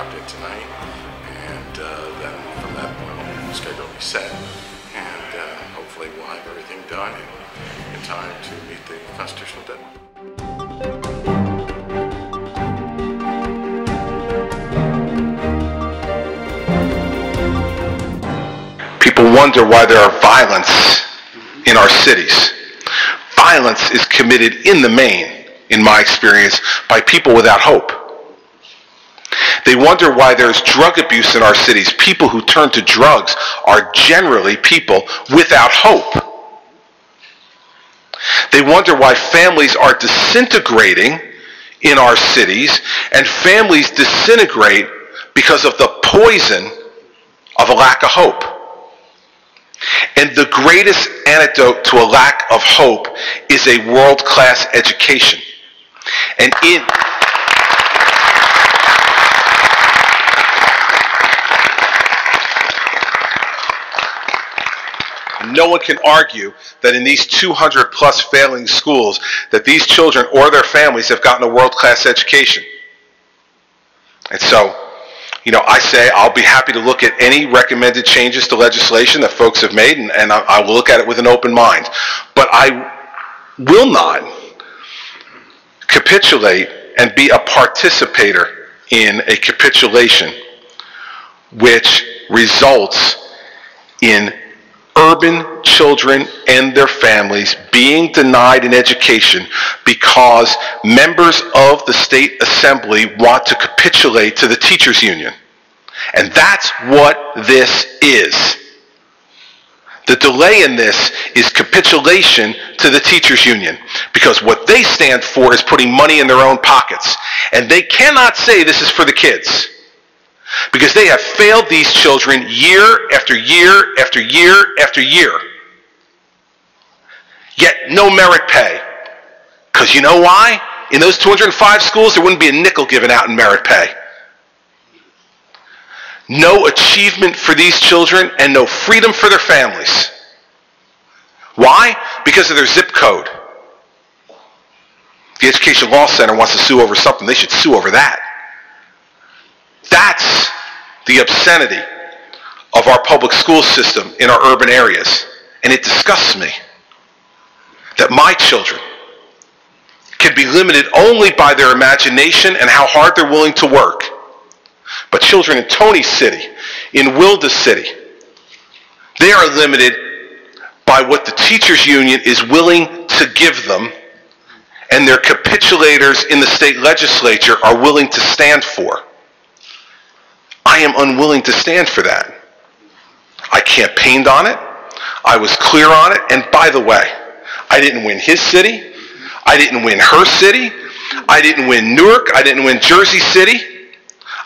dropped in tonight, and then from that point on, the schedule will be set, and hopefully we'll have everything done in time to meet the constitutional deadline. People wonder why there are violence in our cities. Violence is committed in the main, in my experience, by people without hope. They wonder why there's drug abuse in our cities. People who turn to drugs are generally people without hope. They wonder why families are disintegrating in our cities, and families disintegrate because of the poison of a lack of hope. And the greatest antidote to a lack of hope is a world-class education. And no one can argue that in these 200 plus failing schools that these children or their families have gotten a world-class education. And so, I say I'll be happy to look at any recommended changes to legislation that folks have made, and I will look at it with an open mind. But I will not capitulate and be a participator in a capitulation which results in urban children and their families being denied an education because members of the state assembly want to capitulate to the teachers union. And that's what this is. The delay in this is capitulation to the teachers union, because what they stand for is putting money in their own pockets. And they cannot say this is for the kids, because they have failed these children year after year after year after year. Yet no merit pay. Because you know why? In those 205 schools, there wouldn't be a nickel given out in merit pay. No achievement for these children and no freedom for their families. Why? Because of their zip code. The Education Law Center wants to sue over something. They should sue over that. That's the obscenity of our public school system in our urban areas. And it disgusts me that my children can be limited only by their imagination and how hard they're willing to work. But children in Tony City, in Wilda City, they are limited by what the teachers union is willing to give them, and their capitulators in the state legislature are willing to stand for. I am unwilling to stand for that. I campaigned on it. I was clear on it. And by the way, I didn't win his city. I didn't win her city. I didn't win Newark. I didn't win Jersey City.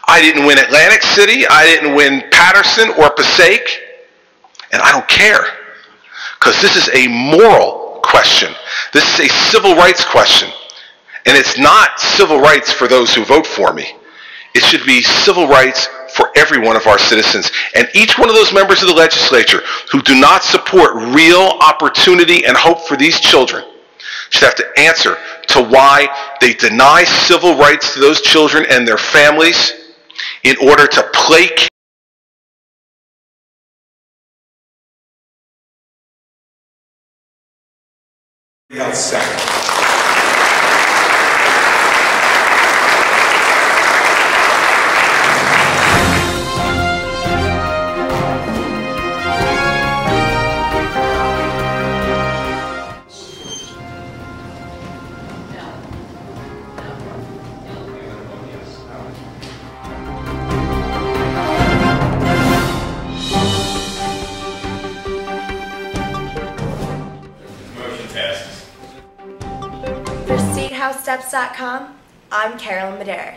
I didn't win Atlantic City. I didn't win Patterson or Passaic. And I don't care. Because this is a moral question. This is a civil rights question. And it's not civil rights for those who vote for me. It should be civil rights for every one of our citizens. And each one of those members of the legislature who do not support real opportunity and hope for these children should have to answer to why they deny civil rights to those children and their families in order to placate outside. For StateHouseSteps.com, I'm Carolyn Medeiros.